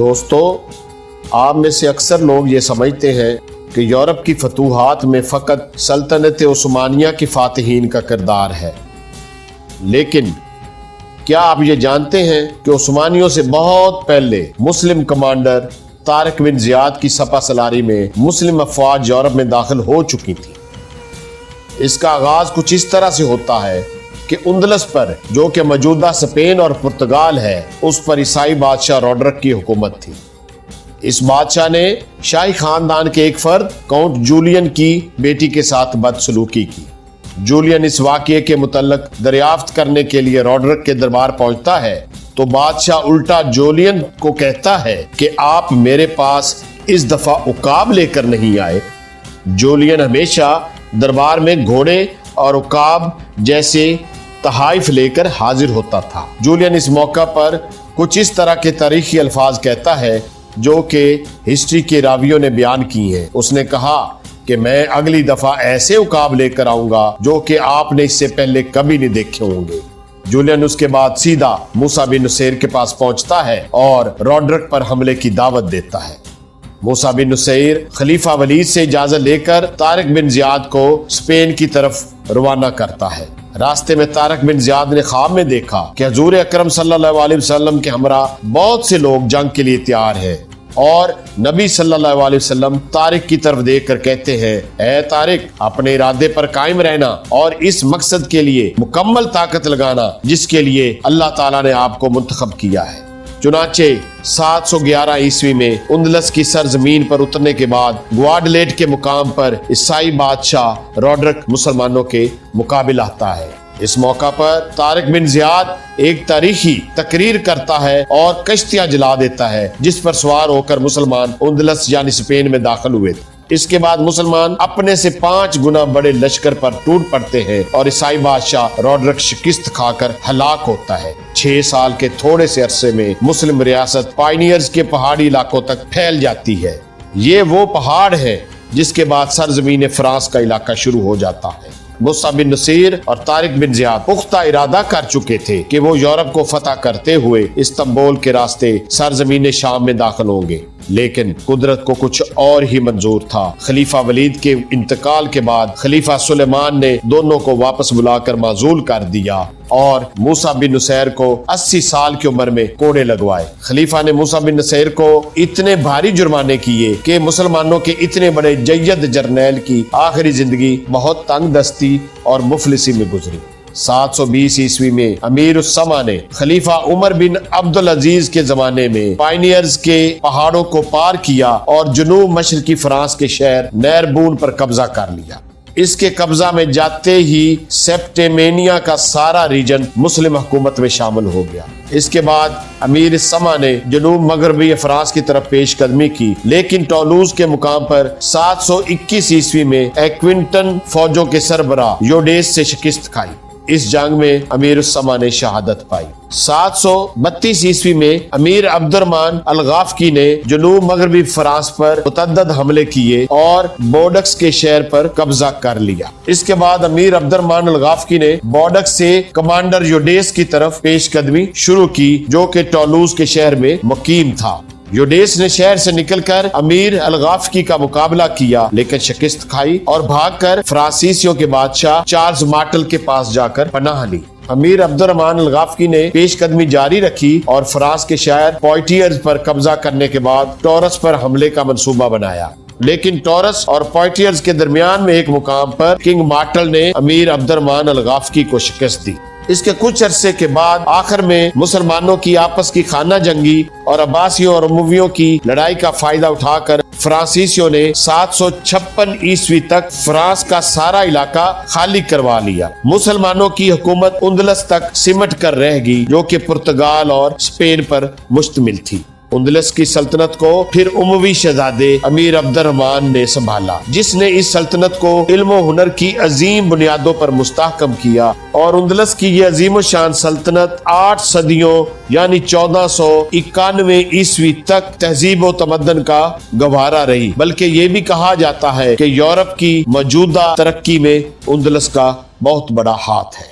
دوستو، آپ میں سے اکثر لوگ یہ سمجھتے ہیں کہ یورپ کی فتوحات میں فقط سلطنت عثمانیہ کی فاتحین کا کردار ہے، لیکن کیا آپ یہ جانتے ہیں کہ عثمانیوں سے بہت پہلے مسلم کمانڈر طارق بن زیاد کی سپہ سالاری میں مسلم افواج یورپ میں داخل ہو چکی تھی۔ اس کا آغاز کچھ اس طرح سے ہوتا ہے کہ اندلس پر، جو کہ موجودہ اسپین اور پرتگال ہے، اس پر عیسائی بادشاہ روڈرک کی حکومت تھی۔ اس بادشاہ نے شاہی خاندان کے ایک فرد کاؤنٹ جولین کی بیٹی کے ساتھ بدسلوکی کی۔ جولین اس واقعے کے متعلق دریافت کرنے کے لیے روڈرک کے دربار پہنچتا ہے تو بادشاہ الٹا جولین کو کہتا ہے کہ آپ میرے پاس اس دفعہ عقاب لے کر نہیں آئے۔ جولین ہمیشہ دربار میں گھوڑے اور عقاب جیسے تحائف لے کر حاضر ہوتا تھا۔ جولین اس موقع پر کچھ اس طرح کے تاریخی الفاظ کہتا ہے جو کہ ہسٹری کے راویوں نے بیان کی ہیں۔ اس نے کہا کہ میں اگلی دفعہ ایسے عقاب لے کر آؤں گا جو کہ آپ نے اس سے پہلے کبھی نہیں دیکھے ہوں گے۔ جولین اس کے بعد سیدھا موسیٰ بن نصیر کے پاس پہنچتا ہے اور روڈرک پر حملے کی دعوت دیتا ہے۔ موسیٰ بن نصیر خلیفہ ولید سے اجازت لے کر طارق بن زیاد کو اسپین کی طرف روانہ کرتا ہے۔ راستے میں طارق بن زیاد نے خواب میں دیکھا کہ حضور اکرم صلی اللہ علیہ وسلم کے ہمراہ بہت سے لوگ جنگ کے لیے تیار ہیں، اور نبی صلی اللہ علیہ وسلم طارق کی طرف دیکھ کر کہتے ہیں، اے طارق، اپنے ارادے پر قائم رہنا اور اس مقصد کے لیے مکمل طاقت لگانا جس کے لیے اللہ تعالیٰ نے آپ کو منتخب کیا ہے۔ چنانچہ 711 عیسوی میں اندلس کی سرزمین پر اترنے کے بعد گواڈلیٹ کے مقام پر عیسائی بادشاہ روڈرک مسلمانوں کے مقابل آتا ہے۔ اس موقع پر طارق بن زیاد ایک تاریخی تقریر کرتا ہے اور کشتیاں جلا دیتا ہے جس پر سوار ہو کر مسلمان اندلس یعنی اسپین میں داخل ہوئے تھے۔ اس کے بعد مسلمان اپنے سے 5 گنا بڑے لشکر پر ٹوٹ پڑتے ہیں اور عیسائی بادشاہ روڈرک شکست کھا کر ہلاک ہوتا ہے۔ 6 سال کے تھوڑے سے عرصے میں مسلم ریاست پائنیئرز کے پہاڑی علاقوں تک پھیل جاتی ہے۔ یہ وہ پہاڑ ہے جس کے بعد سرزمین فرانس کا علاقہ شروع ہو جاتا ہے۔ موسیٰ بن نصیر اور طارق بن زیاد پختہ ارادہ کر چکے تھے کہ وہ یورپ کو فتح کرتے ہوئے استنبول کے راستے سرزمین شام میں داخل ہوں گے، لیکن قدرت کو کچھ اور ہی منظور تھا۔ خلیفہ ولید کے انتقال کے بعد خلیفہ سلیمان نے دونوں کو واپس بلا کر معزول کر دیا اور موسیٰ بن نصیر کو 80 سال کی عمر میں کوڑے لگوائے۔ خلیفہ نے موسیٰ بن نصیر کو اتنے بھاری جرمانے کیے کہ مسلمانوں کے اتنے بڑے جید جرنیل کی آخری زندگی بہت تنگ دستی اور مفلسی میں گزری۔ 720 عیسوی میں امیر السما نے خلیفہ عمر بن عبدالعزیز کے زمانے میں پائنیئرز کے پہاڑوں کو پار کیا اور جنوب مشرقی فرانس کے شہر نیربون پر قبضہ کر لیا۔ اس کے قبضہ میں جاتے ہی سیپٹیمینیا کا سارا ریجن مسلم حکومت میں شامل ہو گیا۔ اس کے بعد امیر السما نے جنوب مغربی فرانس کی طرف پیش قدمی کی، لیکن ٹولوز کے مقام پر 721 عیسوی میں ایکوینٹن فوجوں کے سربراہ یوڈیس سے شکست کھائی۔ اس جنگ میں امیر السما نے شہادت پائی۔ 732 عیسوی میں امیر عبد الرحمن الغافقی نے جنوب مغربی فرانس پر متعدد حملے کیے اور بورڈکس کے شہر پر قبضہ کر لیا۔ اس کے بعد امیر عبد الرحمن الغافقی نے بورڈکس سے کمانڈر یوڈیس کی طرف پیش قدمی شروع کی جو کہ ٹولوز کے شہر میں مقیم تھا۔ یوڈیس نے شہر سے نکل کر امیر الغافقی کا مقابلہ کیا لیکن شکست کھائی اور بھاگ کر فرانسیسیوں کے بادشاہ چارلز مارٹل کے پاس جا کر پناہ لی۔ امیر عبد الرحمن الغافقی نے پیش قدمی جاری رکھی اور فرانس کے شہر پوئٹیئرز پر قبضہ کرنے کے بعد ٹورس پر حملے کا منصوبہ بنایا، لیکن ٹورس اور پوئٹیئرز کے درمیان میں ایک مقام پر کنگ مارٹل نے امیر عبد الرحمن الغافقی کو شکست دی۔ اس کے کچھ عرصے کے بعد آخر میں مسلمانوں کی آپس کی خانہ جنگی اور عباسیوں اور امویوں کی لڑائی کا فائدہ اٹھا کر فرانسیسیوں نے 756 عیسوی تک فرانس کا سارا علاقہ خالی کروا لیا۔ مسلمانوں کی حکومت اندلس تک سمٹ کر رہ گئی جو کہ پرتگال اور اسپین پر مشتمل تھی۔ اندلس کی سلطنت کو پھر اموی شہزادے امیر عبد الرحمن نے سنبھالا، جس نے اس سلطنت کو علم و ہنر کی عظیم بنیادوں پر مستحکم کیا، اور اندلس کی یہ عظیم الشان سلطنت 8 صدیوں یعنی 1491 عیسوی تک تہذیب و تمدن کا گہوارہ رہی۔ بلکہ یہ بھی کہا جاتا ہے کہ یورپ کی موجودہ ترقی میں اندلس کا بہت بڑا ہاتھ ہے۔